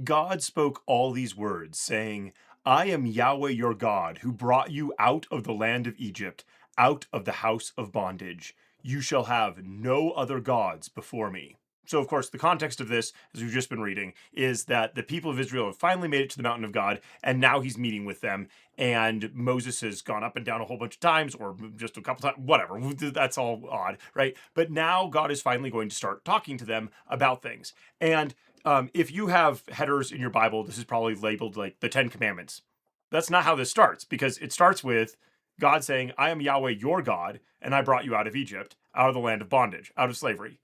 God spoke all these words, saying, I am Yahweh your God, who brought you out of the land of Egypt, out of the house of bondage. You shall have no other gods before me. So, of course, the context of this, as we've just been reading, is that the people of Israel have finally made it to the mountain of God, and now he's meeting with them. And Moses has gone up and down a whole bunch of times, or just a couple times, whatever. That's all odd, right? But now God is finally going to start talking to them about things. And if you have headers in your Bible, this is probably labeled like the Ten Commandments. That's not how this starts, because it starts with God saying, I am Yahweh your God, and I brought you out of Egypt, out of the land of bondage, out of slavery.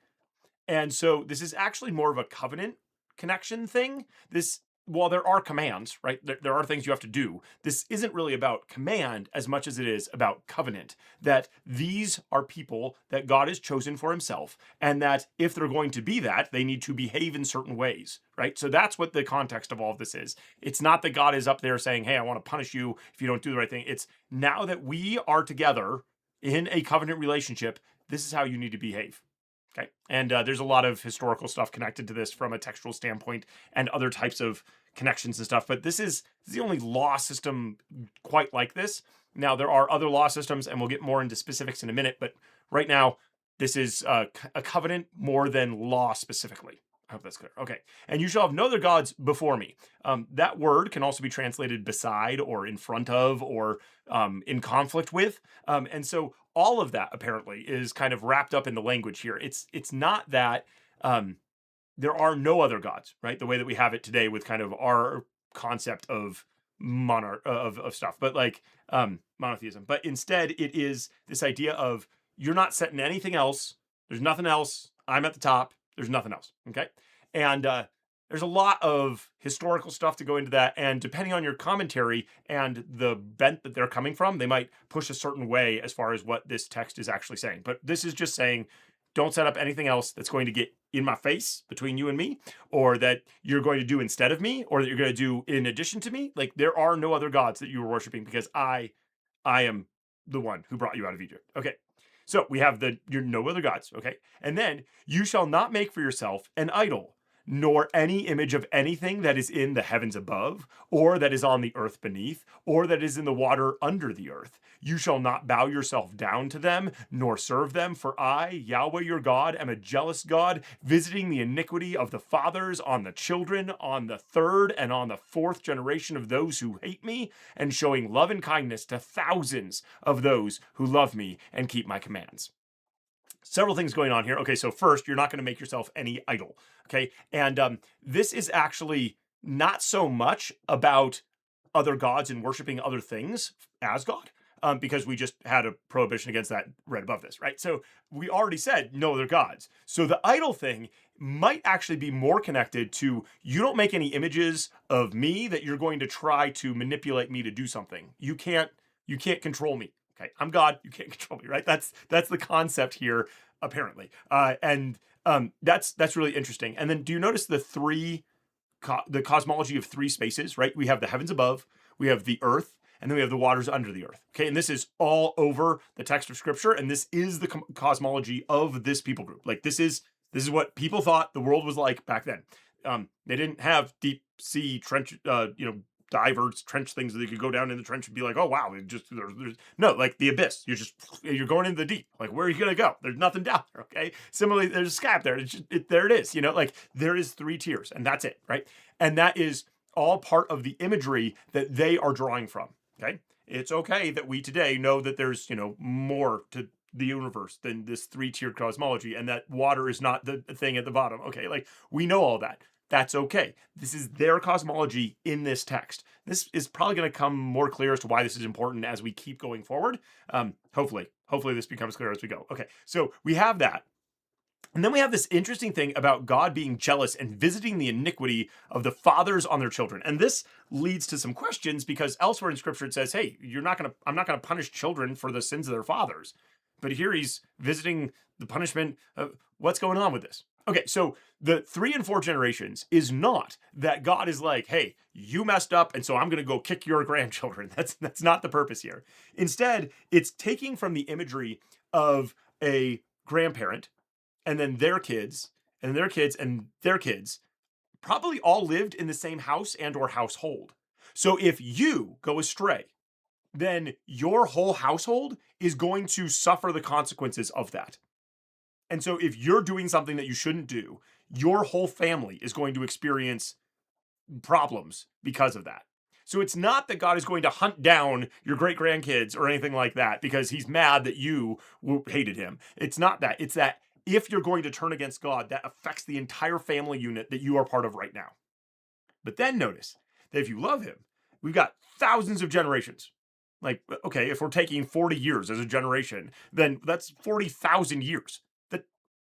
And so this is actually more of a covenant connection thing. This, while there are commands, right? There are things you have to do. This isn't really about command as much as it is about covenant. That these are people that God has chosen for himself, and that if they're going to be that, they need to behave in certain ways, right? So that's what the context of all of this is. It's not that God is up there saying, hey, I want to punish you if you don't do the right thing. It's now that we are together in a covenant relationship, this is how you need to behave. Okay. And there's a lot of historical stuff connected to this from a textual standpoint and other types of connections and stuff. But this is the only law system quite like this. Now, there are other law systems, and we'll get more into specifics in a minute. But right now, this is a covenant more than law specifically. I hope that's clear. Okay. And you shall have no other gods before me. That word can also be translated beside or in front of or in conflict with. And so all of that apparently is kind of wrapped up in the language here. It's not that there are no other gods, right? The way that we have it today with kind of our concept of monarch of stuff, but like monotheism. But instead, it is this idea of you're not setting anything else. There's nothing else. I'm at the top. There's nothing else. Okay, and there's a lot of historical stuff to go into that, and depending on your commentary and the bent that they're coming from, they might push a certain way as far as what this text is actually saying. But this is just saying, don't set up anything else that's going to get in my face between you and me, or that you're going to do instead of me, or that you're going to do in addition to me. Like there are no other gods that you are worshiping, because I am the one who brought you out of Egypt. Okay. So we have your no other gods. Okay. And then you shall not make for yourself an idol, nor any image of anything that is in the heavens above, or that is on the earth beneath, or that is in the water under the earth. You shall not bow yourself down to them, nor serve them, for I, Yahweh your God, am a jealous God, visiting the iniquity of the fathers on the children, on the third and on the fourth generation of those who hate me, and showing love and kindness to thousands of those who love me and keep my commands. Several things going on here. Okay, so first, you're not going to make yourself any idol. Okay, and this is actually not so much about other gods and worshiping other things as God, because we just had a prohibition against that right above this, right? So we already said no other gods. So the idol thing might actually be more connected to you don't make any images of me that you're going to try to manipulate me to do something. You can't control me. Okay, I'm God. You can't control me, right? That's the concept here, apparently, and that's really interesting. And then, do you notice the cosmology of three spaces? Right, we have the heavens above, we have the earth, and then we have the waters under the earth. Okay, and this is all over the text of Scripture, and this is the cosmology of this people group. Like this is what people thought the world was like back then. They didn't have deep sea trench, divers, trench things that you could go down in the trench and be like, oh wow, there's no, like the abyss. You're going into the deep. Like where are you gonna go? There's nothing down there. Okay. Similarly, there's a sky up there. There it is. Like there is three tiers, and that's it, right? And that is all part of the imagery that they are drawing from. Okay. It's okay that we today know that there's more to the universe than this three-tiered cosmology, and that water is not the thing at the bottom. Okay, like we know all that. That's okay. This is their cosmology in this text. This is probably going to come more clear as to why this is important as we keep going forward. Hopefully this becomes clear as we go. Okay, so we have that. And then we have this interesting thing about God being jealous and visiting the iniquity of the fathers on their children. And this leads to some questions, because elsewhere in Scripture it says, hey, I'm not gonna punish children for the sins of their fathers. But here he's visiting the punishment of what's going on with this. Okay, so the 3 and 4 generations is not that God is like, hey, you messed up, and so I'm gonna go kick your grandchildren. That's not the purpose here. Instead, it's taking from the imagery of a grandparent, and then their kids, and their kids, and their kids, probably all lived in the same house and or household. So if you go astray, then your whole household is going to suffer the consequences of that. And so if you're doing something that you shouldn't do, your whole family is going to experience problems because of that. So it's not that God is going to hunt down your great grandkids or anything like that because he's mad that you hated him. It's not that. It's that if you're going to turn against God, that affects the entire family unit that you are part of right now. But then notice that if you love him, we've got thousands of generations. Like, okay, if we're taking 40 years as a generation, then that's 40,000 years.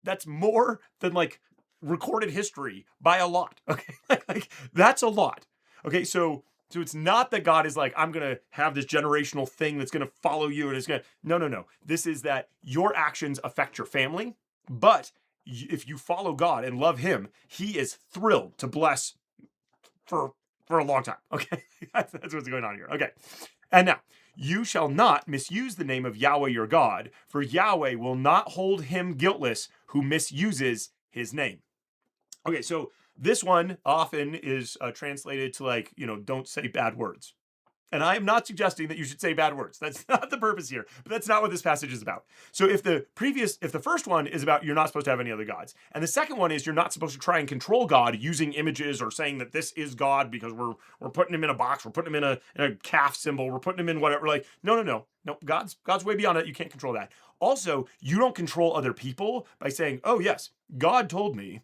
That's more than like recorded history by a lot. Okay, like that's a lot. Okay, so it's not that God is like, I'm gonna have this generational thing that's gonna follow you and it's gonna no. This is that your actions affect your family, but if you follow God and love him, he is thrilled to bless for a long time. Okay, that's what's going on here. Okay, and now you shall not misuse the name of Yahweh your God, for Yahweh will not hold him guiltless who misuses his name. Okay, so this one often is translated to like, don't say bad words. And I am not suggesting that you should say bad words. That's not the purpose here, but that's not what this passage is about. So if the first one is about you're not supposed to have any other gods, and the second one is you're not supposed to try and control God using images or saying that this is God because we're putting him in a box, we're putting him in a calf symbol, we're putting him in whatever. Like, no. God's way beyond it. You can't control that. Also, you don't control other people by saying, oh yes, God told me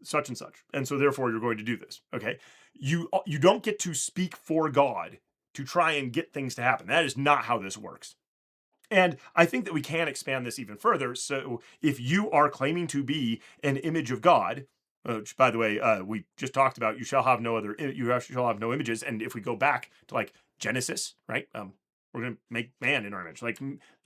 such and such, and so therefore you're going to do this. Okay, you don't get to speak for God to try and get things to happen. That is not how this works. And I think that we can expand this even further. So if you are claiming to be an image of God, which by the way, we just talked about, you shall have no images. And if we go back to like Genesis, right? We're going to make man in our image, like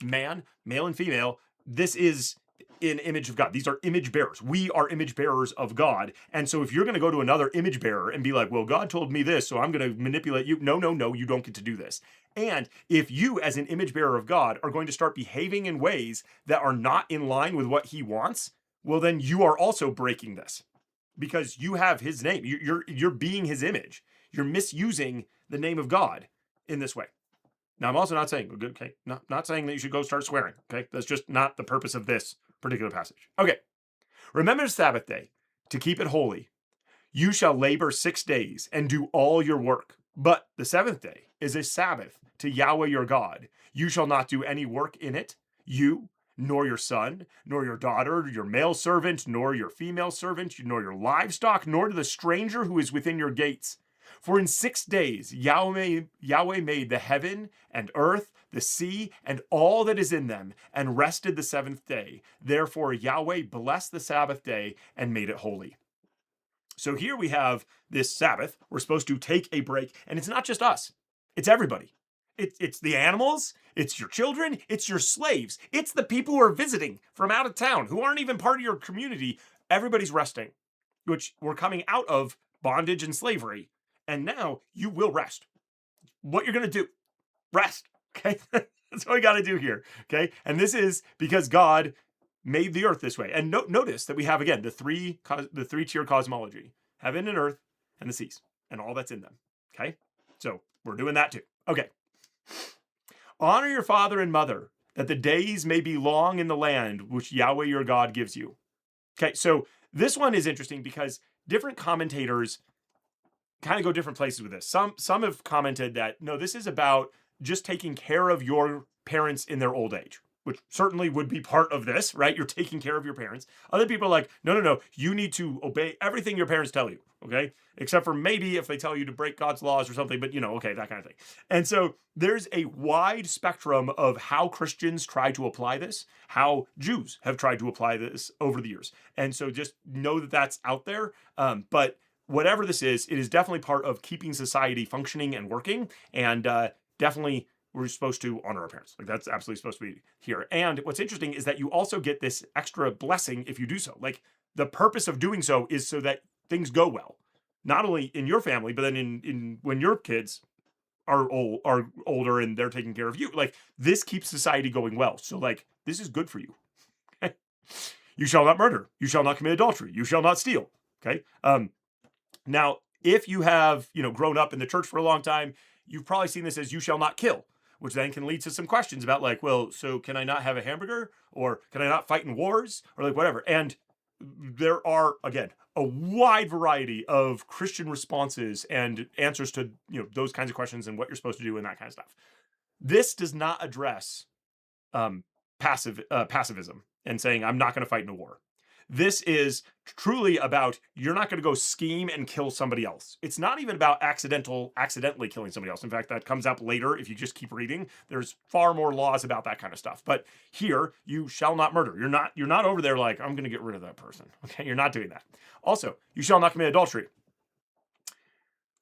man, male and female. This is an image of God. These are image bearers. We are image bearers of God. And so if you're going to go to another image bearer and be like, well, God told me this, so I'm going to manipulate you. No, you don't get to do this. And if you, as an image bearer of God, are going to start behaving in ways that are not in line with what he wants, well, then you are also breaking this because you have his name. You're being his image. You're misusing the name of God in this way. Now, I'm also not saying, okay, not saying that you should go start swearing, okay? That's just not the purpose of this particular passage. Okay, remember the Sabbath day to keep it holy. You shall labor 6 days and do all your work. But the seventh day is a Sabbath to Yahweh your God. You shall not do any work in it, you, nor your son, nor your daughter, your male servant, nor your female servant, nor your livestock, nor to the stranger who is within your gates. For in 6 days Yahweh made the heaven and earth, the sea, and all that is in them, and rested the seventh day. Therefore Yahweh blessed the Sabbath day and made it holy. So here we have this Sabbath. We're supposed to take a break, and it's not just us. It's everybody. It's the animals, it's your children, it's your slaves, it's the people who are visiting from out of town who aren't even part of your community. Everybody's resting, which we're coming out of bondage and slavery. And now you will rest. What you're going to do, rest. Okay. That's what we got to do here. Okay. And this is because God made the earth this way. And notice that we have, again, the three-tier cosmology, heaven and earth and the seas and all that's in them. Okay. So we're doing that too. Okay. Honor your father and mother, that the days may be long in the land which Yahweh your God gives you. Okay. So this one is interesting because different commentators kind of go different places with this. Some have commented that, no, this is about just taking care of your parents in their old age, which certainly would be part of this, right? You're taking care of your parents. Other people are like, no, you need to obey everything your parents tell you, okay? Except for maybe if they tell you to break God's laws or something, but okay, that kind of thing. And so there's a wide spectrum of how Christians try to apply this, how Jews have tried to apply this over the years. And so just know that that's out there. But whatever this is, it is definitely part of keeping society functioning and working. And definitely we're supposed to honor our parents. Like that's absolutely supposed to be here. And what's interesting is that you also get this extra blessing if you do so. Like the purpose of doing so is so that things go well, not only in your family, but then in when your kids are older and they're taking care of you. Like this keeps society going well. So like this is good for you. Okay? You shall not murder. You shall not commit adultery. You shall not steal. Okay. Now, if you have, grown up in the church for a long time, you've probably seen this as you shall not kill, which then can lead to some questions about like, well, so can I not have a hamburger, or can I not fight in wars, or like whatever. And there are, again, a wide variety of Christian responses and answers to, those kinds of questions and what you're supposed to do and that kind of stuff. This does not address pacifism and saying I'm not going to fight in a war. This is truly about you're not going to go scheme and kill somebody else. It's not even about accidentally killing somebody else. In fact, that comes up later if you just keep reading. There's far more laws about that kind of stuff. But here, you shall not murder. You're not over there like I'm going to get rid of that person. Okay, you're not doing that. Also, you shall not commit adultery.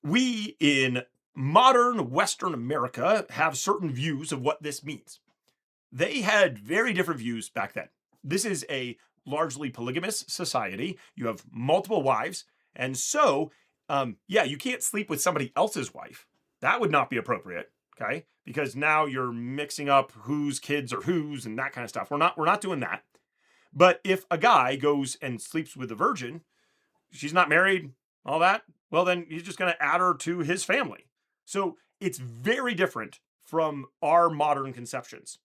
We in modern Western America have certain views of what this means. They had very different views back then. This is a largely polygamous society. You have multiple wives. And so, you can't sleep with somebody else's wife. That would not be appropriate, okay? Because now you're mixing up whose kids are whose and that kind of stuff. We're not doing that. But if a guy goes and sleeps with a virgin, she's not married, all that, well, then he's just going to add her to his family. So it's very different from our modern conceptions.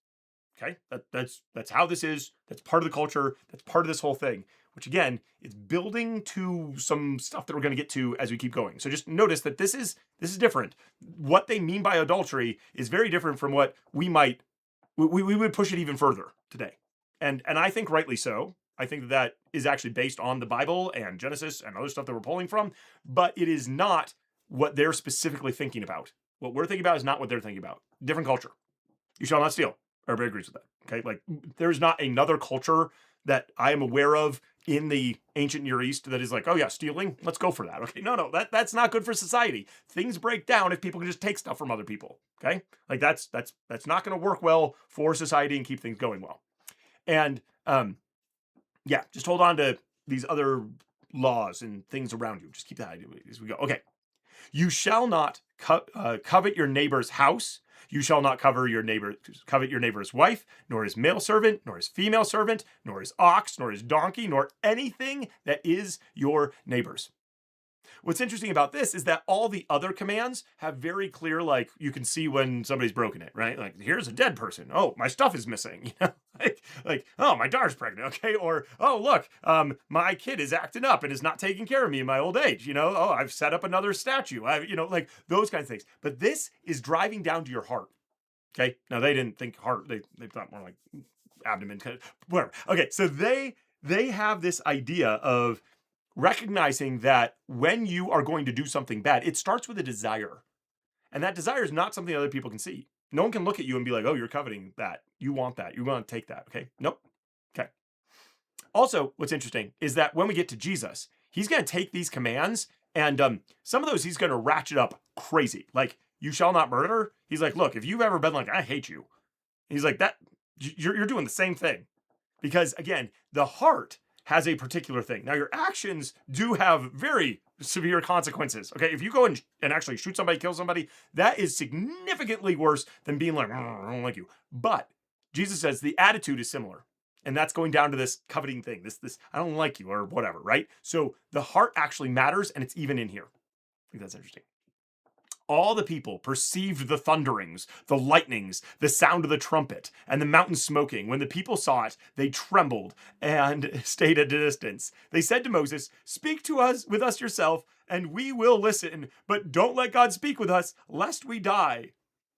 Okay, that's how this is. That's part of the culture. That's part of this whole thing, which again, is building to some stuff that we're going to get to as we keep going. So just notice that this is different. What they mean by adultery is very different from what we would push it even further today. And I think rightly so. I think that is actually based on the Bible and Genesis and other stuff that we're pulling from, but it is not what they're specifically thinking about. What we're thinking about is not what they're thinking about. Different culture. You shall not steal. Everybody agrees with that. Okay, like there's not another culture that I am aware of in the ancient Near East that is like, oh yeah, stealing, let's go for that. Okay, no, that's not good for society. Things break down if people can just take stuff from other people. Okay, like that's not going to work well for society and keep things going well. And just hold on to these other laws and things around you. Just keep that as we go. Okay, you shall not covet your neighbor's house. You shall not covet your neighbor's wife, nor his male servant, nor his female servant, nor his ox, nor his donkey, nor anything that is your neighbor's. What's interesting about this is that all the other commands have very clear, like, you can see when somebody's broken it, right? Like, here's a dead person. Oh, my stuff is missing. like, oh, my daughter's pregnant. Okay. Or, oh, look, my kid is acting up and is not taking care of me in my old age. Oh, I've set up another statue. Like those kinds of things. But this is driving down to your heart. Okay. Now they didn't think heart. They thought more like abdomen, whatever. Okay. So they have this idea of recognizing that when you are going to do something bad, it starts with a desire. And that desire is not something other people can see. No one can look at you and be like, oh, you're coveting that. You want that. You want to take that. Okay. Nope. Okay. Also, what's interesting is that when we get to Jesus, he's going to take these commands and some of those he's going to ratchet up crazy. Like, you shall not murder. He's like, look, if you've ever been like, I hate you. He's like, that you're doing the same thing. Because again, the heart has a particular thing. Now, your actions do have very severe consequences. Okay, if you go and actually shoot somebody, kill somebody, that is significantly worse than being like, I don't like you. But Jesus says the attitude is similar. And that's going down to this coveting thing, this I don't like you or whatever, right? So the heart actually matters, and it's even in here. I think that's interesting. All the people perceived the thunderings, the lightnings, the sound of the trumpet, and the mountain smoking. When the people saw it, they trembled and stayed at a distance. They said to Moses, speak to us with us yourself, and we will listen, but don't let God speak with us, lest we die.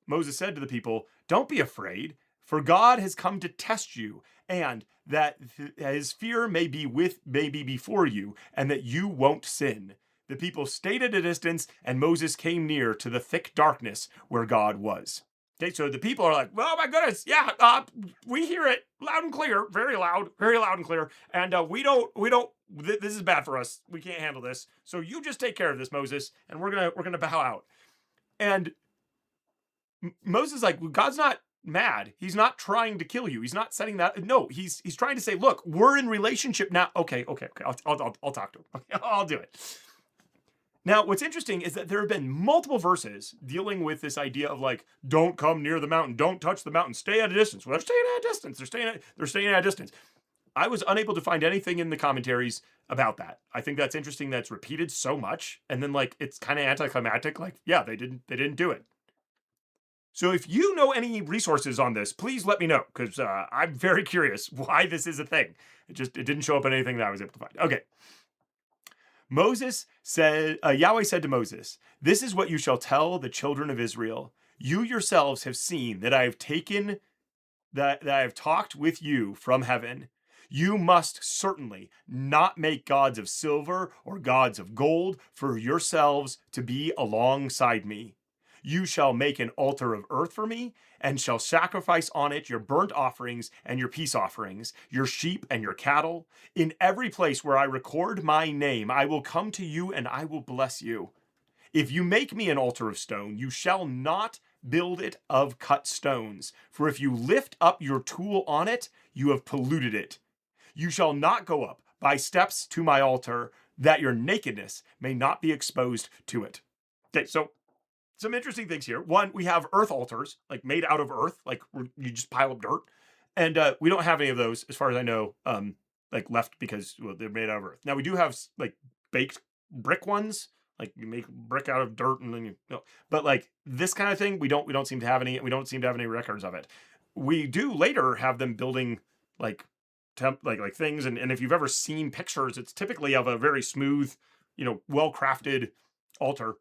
Moses said to the people, don't be afraid, for God has come to test you, and that his fear may be before you, and that you won't sin. The people stayed at a distance, and Moses came near to the thick darkness where God was. Okay, so the people are like, oh my goodness, yeah, we hear it loud and clear, very loud and clear, and we don't, this is bad for us. We can't handle this. So you just take care of this, Moses, and we're gonna bow out. And Moses is like, well, God's not mad. He's not trying to kill you. He's not setting that. No, he's trying to say, look, we're in relationship now. Okay. I'll talk to him. Okay, I'll do it. Now, what's interesting is that there have been multiple verses dealing with this idea of like, don't come near the mountain, don't touch the mountain, stay at a distance. Well, they're staying at a distance. They're staying at a distance. I was unable to find anything in the commentaries about that. I think that's interesting that's repeated so much, and then like it's kind of anticlimactic. Like, yeah, they didn't do it. So if you know any resources on this, please let me know, because I'm very curious why this is a thing. It didn't show up in anything that I was able to find. Okay. Yahweh said to Moses, "This is what you shall tell the children of Israel. You yourselves have seen that I have taken that I have talked with you from heaven. You must certainly not make gods of silver or gods of gold for yourselves to be alongside me. You shall make an altar of earth for me, and shall sacrifice on it your burnt offerings and your peace offerings, your sheep and your cattle. In every place where I record my name, I will come to you and I will bless you. If you make me an altar of stone, you shall not build it of cut stones, for if you lift up your tool on it, you have polluted it. You shall not go up by steps to my altar, that your nakedness may not be exposed to it." Okay, so some interesting things here. One, we have earth altars, like made out of earth, like you just pile up dirt, and we don't have any of those, as far as I know, like left because they're made out of earth. Now we do have like baked brick ones, like you make brick out of dirt and then but like this kind of thing, we don't seem to have any. We don't seem to have any records of it. We do later have them building like like things, and if you've ever seen pictures, it's typically of a very smooth, well crafted altar.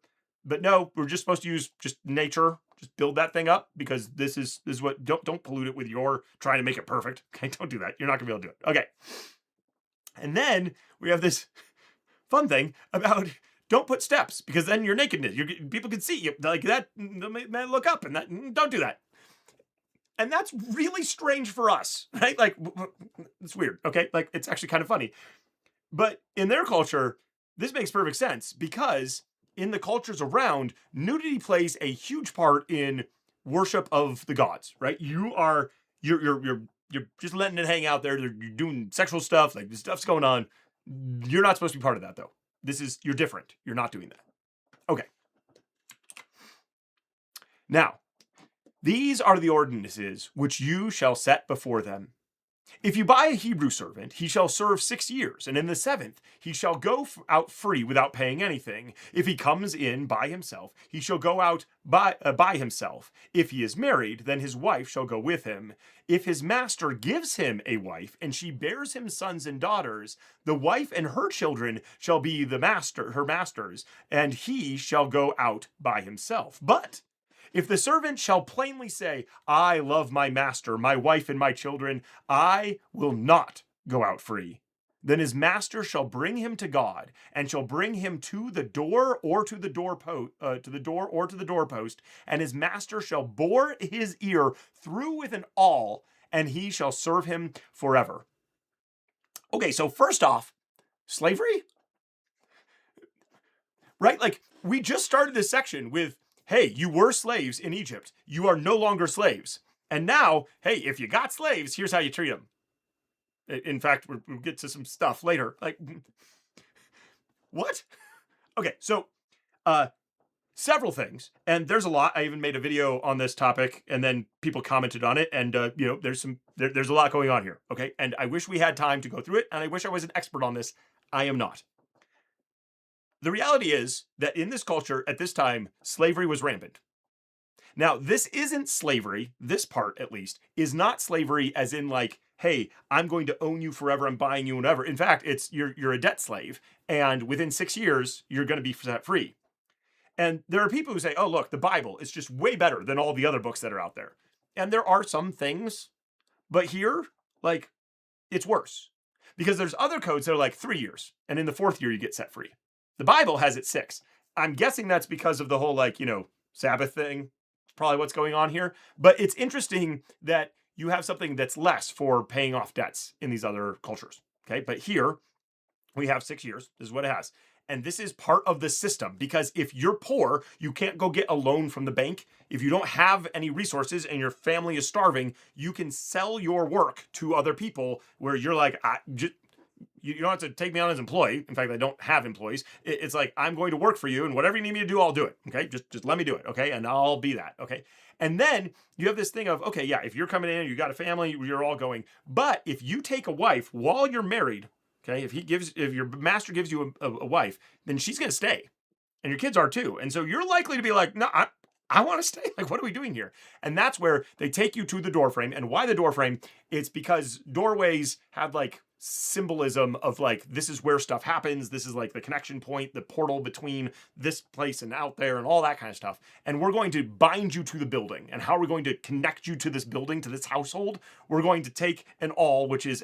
But no, we're just supposed to use just nature, just build that thing up, because this is what don't pollute it with your trying to make it perfect. Okay, don't do that. You're not gonna be able to do it. Okay. And then we have this fun thing about don't put steps, because then your nakedness, people can see you like that. Man, look up, and don't do that. And that's really strange for us, right? Like it's weird. Okay, like it's actually kind of funny, but in their culture, this makes perfect sense, because in the cultures around, nudity plays a huge part in worship of the gods, right? You're just letting it hang out there. You're doing sexual stuff, like this stuff's going on. You're not supposed to be part of that, though. You're different. You're not doing that. Okay. Now, these are the ordinances which you shall set before them. If you buy a Hebrew servant, he shall serve 6 years, and in the 7th he shall go out free without paying anything. If he comes in by himself, he shall go out by himself. If he is married, then his wife shall go with him. If his master gives him a wife, and she bears him sons and daughters, the wife and her children shall be her master's, and he shall go out by himself. But if the servant shall plainly say, "I love my master, my wife, and my children, I will not go out free," then his master shall bring him to God, and shall bring him to the door or to the doorpost, and his master shall bore his ear through with an awl, and he shall serve him forever. Okay, so first off, slavery, right? Like we just started this section with, hey, you were slaves in Egypt. You are no longer slaves. And now, hey, if you got slaves, here's how you treat them. In fact, we'll get to some stuff later. Like, what? Okay, so several things. And there's a lot. I even made a video on this topic, and then people commented on it. And, there's a lot going on here. Okay, and I wish we had time to go through it. And I wish I was an expert on this. I am not. The reality is that in this culture at this time, slavery was rampant. Now, this isn't slavery, this part at least, is not slavery as in like, hey, I'm going to own you forever, I'm buying you whatever. In fact, it's you're a debt slave, and within 6 years, you're going to be set free. And there are people who say, oh, look, the Bible is just way better than all the other books that are out there. And there are some things, but here, like, it's worse. Because there's other codes that are like 3 years, and in the 4th year, you get set free. The Bible has it 6. I'm guessing that's because of the whole, like, Sabbath thing. It's probably what's going on here. But it's interesting that you have something that's less for paying off debts in these other cultures. Okay, but here we have 6 years. This is what it has. And this is part of the system, because if you're poor, you can't go get a loan from the bank. If you don't have any resources and your family is starving, you can sell your work to other people where you're like, You don't have to take me on as employee. In fact, I don't have employees. It's like, I'm going to work for you, and whatever you need me to do, I'll do it. Okay, just let me do it. Okay, and I'll be that. Okay, and then you have this thing of, okay, yeah, if you're coming in, you got a family, you're all going. But if you take a wife while you're married, okay, if your master gives you a wife, then she's going to stay, and your kids are too. And so you're likely to be like, no, I want to stay. Like, what are we doing here? And that's where they take you to the door frame. And why the door frame? It's because doorways have like symbolism of like, this is where stuff happens. This is like the connection point, the portal between this place and out there and all that kind of stuff. And we're going to bind you to the building. And how are we going to connect you to this building, to this household? We're going to take an awl, which is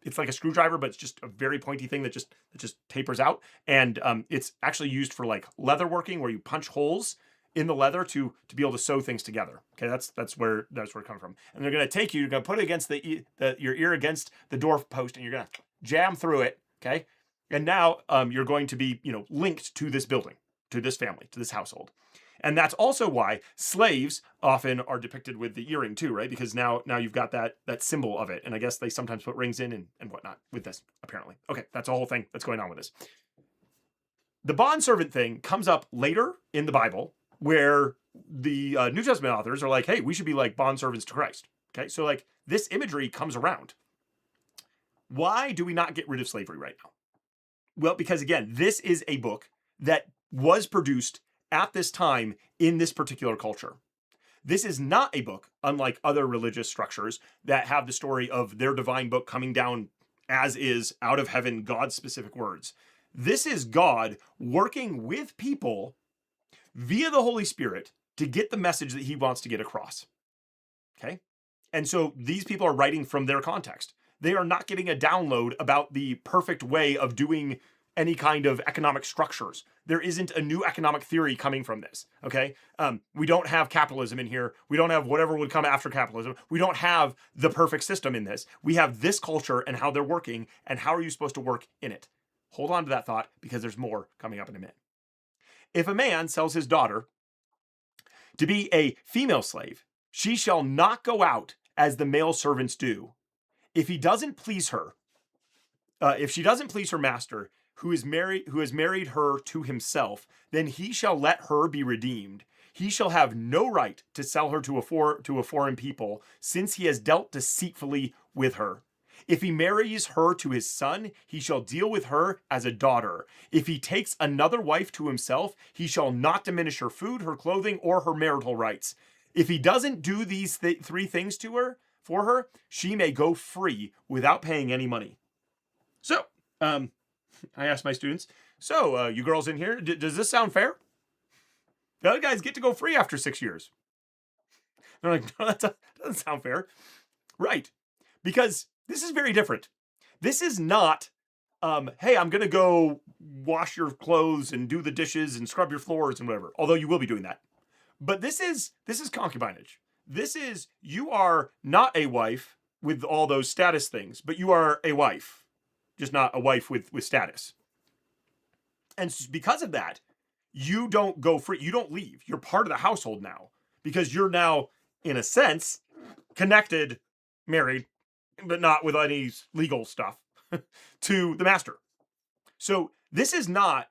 it's like a screwdriver, but it's just a very pointy thing that just tapers out. And it's actually used for like leather working, where you punch holes in the leather to be able to sew things together. Okay, that's where it comes from. And they're going to take you, you're going to put it against your ear against the door post, and you're going to jam through it. Okay, and now you're going to be linked to this building, to this family, to this household. And that's also why slaves often are depicted with the earring too, right? Because now you've got that symbol of it. And I guess they sometimes put rings in and whatnot with this, apparently. Okay, that's a whole thing that's going on with this. The bondservant thing comes up later in the Bible, where the New Testament authors are like, hey, we should be like bondservants to Christ. Okay, so like this imagery comes around. Why do we not get rid of slavery right now? Well, because again, this is a book that was produced at this time in this particular culture. This is not a book, unlike other religious structures that have the story of their divine book coming down as is, out of heaven, God's specific words. This is God working with people via the Holy Spirit to get the message that he wants to get across. Okay? And so these people are writing from their context. They are not getting a download about the perfect way of doing any kind of economic structures. There isn't a new economic theory coming from this. Okay? We don't have capitalism in here. We don't have whatever would come after capitalism. We don't have the perfect system in this. We have this culture and how they're working, and how are you supposed to work in it? Hold on to that thought, because there's more coming up in a minute. If a man sells his daughter to be a female slave, she shall not go out as the male servants do. If he doesn't please her, if she doesn't please her master, who has married her to himself, then he shall let her be redeemed. He shall have no right to sell her to a foreign people, since he has dealt deceitfully with her. If he marries her to his son, he shall deal with her as a daughter. If he takes another wife to himself, he shall not diminish her food, her clothing, or her marital rights. If he doesn't do these three things for her, she may go free without paying any money. So, I asked my students, so you girls in here, does this sound fair? The other guys get to go free after 6 years. They're like, no, that doesn't sound fair. Right. Because this is very different. This is not, hey, I'm going to go wash your clothes and do the dishes and scrub your floors and whatever. Although you will be doing that. But this is concubinage. This is, you are not a wife with all those status things, but you are a wife. Just not a wife with status. And because of that, you don't go free. You don't leave. You're part of the household now, because you're now, in a sense, connected, married, but not with any legal stuff, to the master. So this is not,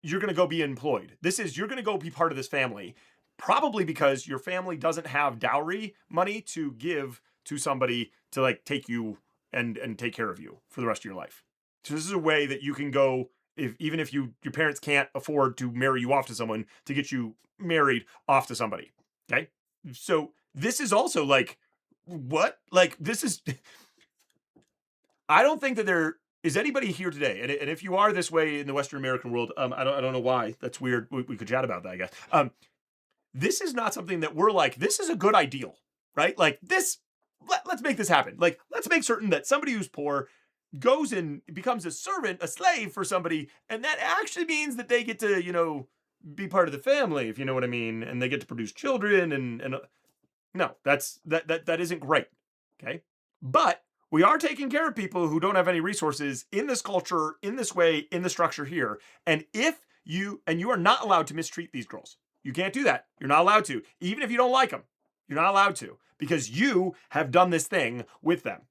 you're going to go be employed. This is, you're going to go be part of this family, probably because your family doesn't have dowry money to give to somebody to like take you and take care of you for the rest of your life. So this is a way that you can go, even if your parents can't afford to marry you off to someone, to get you married off to somebody. Okay. So this is also like, what? Like, this is, I don't think that there is anybody here today, and if you are this way in the Western American world, I don't know why. That's weird. We could chat about that, I guess. This is not something that we're like, this is a good ideal, right? Like this, let's make this happen. Like, let's make certain that somebody who's poor goes and becomes a servant, a slave for somebody, and that actually means that they get to, be part of the family, if you know what I mean, and they get to produce children, and no, that isn't great, okay? But we are taking care of people who don't have any resources in this culture, in this way, in the structure here. And you are not allowed to mistreat these girls. You can't do that. You're not allowed to. Even if you don't like them, you're not allowed to, because you have done this thing with them.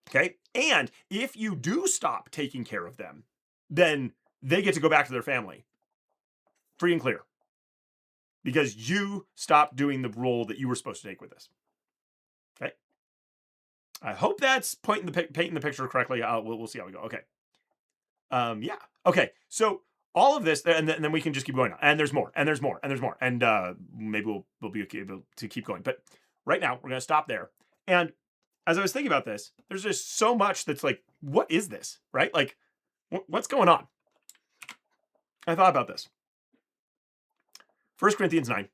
Okay. And if you do stop taking care of them, then they get to go back to their family free and clear because you stopped doing the role that you were supposed to take with this. Okay. I hope that's painting the picture correctly. We'll see how we go. Okay. Yeah. Okay. So all of this, and then we can just keep going on. And there's more, and there's more, and there's more, and maybe we'll be able to keep going. But right now we're gonna stop there. And as I was thinking about this, there's just so much that's like, what is this? Right? Like, what's going on? I thought about this. 1 Corinthians 9.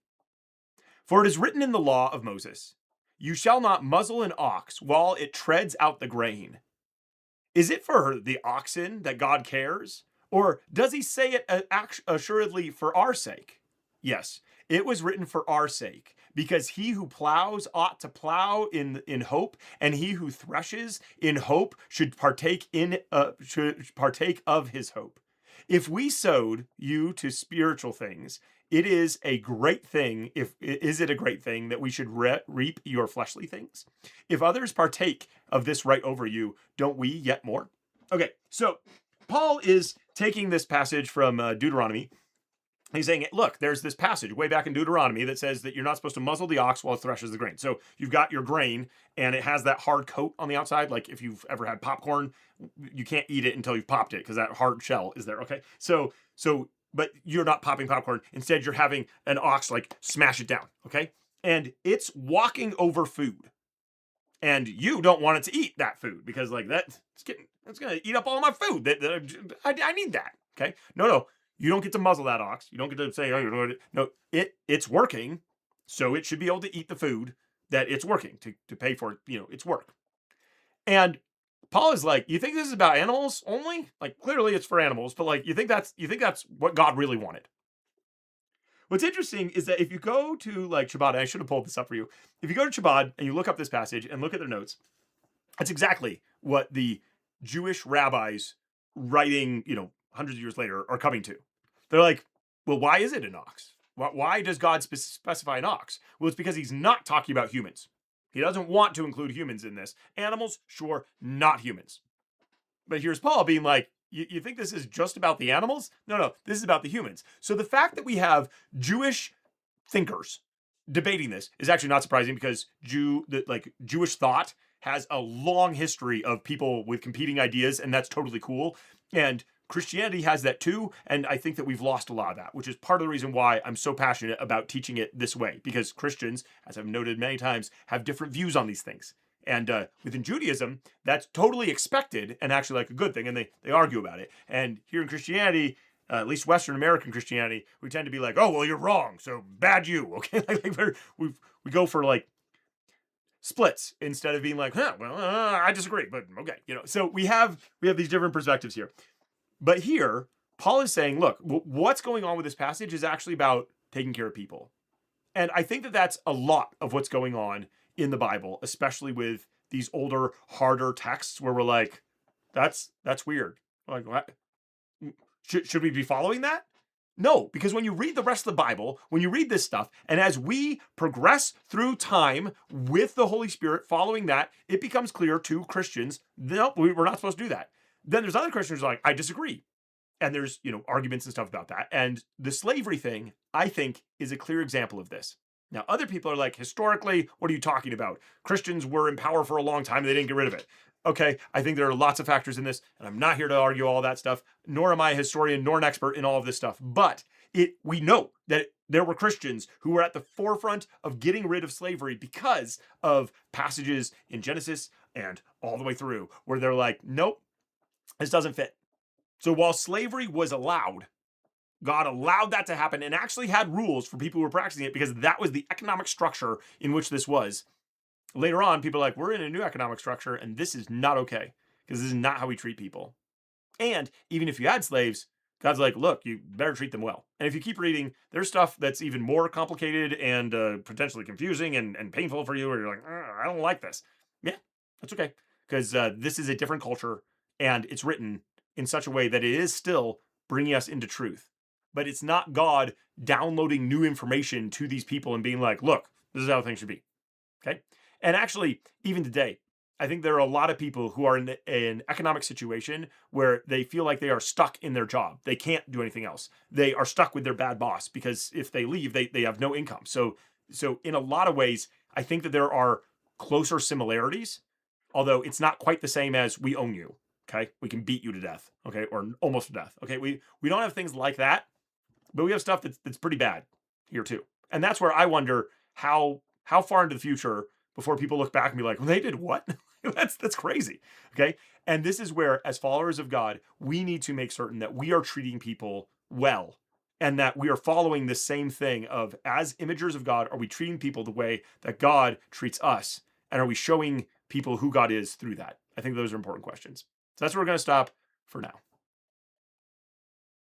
For it is written in the law of Moses, you shall not muzzle an ox while it treads out the grain. Is it for the oxen that God cares? Or does he say it assuredly for our sake? Yes, it was written for our sake, because he who plows ought to plow in hope, and he who threshes in hope should partake of his hope. If we sowed you to spiritual things, it is a great thing. Is it a great thing that we should reap your fleshly things? If others partake of this right over you, don't we yet more? Okay, so Paul is taking this passage from Deuteronomy. He's saying, look, there's this passage way back in Deuteronomy that says that you're not supposed to muzzle the ox while it threshes the grain. So you've got your grain and it has that hard coat on the outside. Like if you've ever had popcorn, you can't eat it until you've popped it because that hard shell is there. Okay. But you're not popping popcorn. Instead, you're having an ox like smash it down. Okay. And it's walking over food. And you don't want it to eat that food because like that's going to eat up all my food. I need that. Okay. No. You don't get to muzzle that ox. You don't get to say, oh, you're doing it. No, it's working. So it should be able to eat the food that it's working to pay for, its work. And Paul is like, you think this is about animals only? Like clearly it's for animals, but like you think that's what God really wanted. What's interesting is that if you go to like Chabad, and I should have pulled this up for you. If you go to Chabad and you look up this passage and look at their notes, that's exactly what the Jewish rabbis writing, hundreds of years later are coming to. They're like, well, why is it an ox? Why does God specify an ox? Well, it's because he's not talking about humans. He doesn't want to include humans in this. Animals, sure, not humans. But here's Paul being like, you think this is just about the animals? No, this is about the humans. So the fact that we have Jewish thinkers debating this is actually not surprising because Jewish thought has a long history of people with competing ideas, and that's totally cool. And Christianity has that too, and I think that we've lost a lot of that, which is part of the reason why I'm so passionate about teaching it this way, because Christians, as I've noted many times, have different views on these things. And within Judaism, that's totally expected and actually like a good thing, and they argue about it. And here in Christianity, at least Western American Christianity, we tend to be like, oh, well, you're wrong, so bad you, okay? We go for like splits instead of being like, I disagree, but okay, So we have these different perspectives here. But here, Paul is saying, look, what's going on with this passage is actually about taking care of people. And I think that that's a lot of what's going on in the Bible, especially with these older, harder texts where we're like, that's weird. Like, what? Should we be following that? No, because when you read the rest of the Bible, when you read this stuff, and as we progress through time with the Holy Spirit following that, it becomes clear to Christians, no, we're not supposed to do that. Then there's other Christians who are like, I disagree. And there's, arguments and stuff about that. And the slavery thing, I think, is a clear example of this. Now, other people are like, historically, what are you talking about? Christians were in power for a long time. They didn't get rid of it. Okay, I think there are lots of factors in this, and I'm not here to argue all that stuff, nor am I a historian nor an expert in all of this stuff. But we know that there were Christians who were at the forefront of getting rid of slavery because of passages in Genesis and all the way through where they're like, nope, this doesn't fit. So while slavery was allowed, God allowed that to happen and actually had rules for people who were practicing it because that was the economic structure in which this was. Later on, people are like, we're in a new economic structure and this is not okay because this is not how we treat people. And even if you had slaves, God's like, look, you better treat them well. And if you keep reading, there's stuff that's even more complicated and potentially confusing and painful for you, where you're like, I don't like this. Yeah, that's okay. Because this is a different culture and it's written in such a way that it is still bringing us into truth. But it's not God downloading new information to these people and being like, look, this is how things should be. Okay. And actually, even today, I think there are a lot of people who are in an economic situation where they feel like they are stuck in their job. They can't do anything else. They are stuck with their bad boss because if they leave, they have no income. So in a lot of ways, I think that there are closer similarities, although it's not quite the same as we own you. Okay, we can beat you to death. Okay, or almost to death. Okay, we don't have things like that, but we have stuff that's pretty bad here too. And that's where I wonder how far into the future before people look back and be like, well, they did what? That's crazy. Okay. And this is where, as followers of God, we need to make certain that we are treating people well and that we are following the same thing of, as imagers of God, are we treating people the way that God treats us? And are we showing people who God is through that? I think those are important questions. So that's where we're going to stop for now.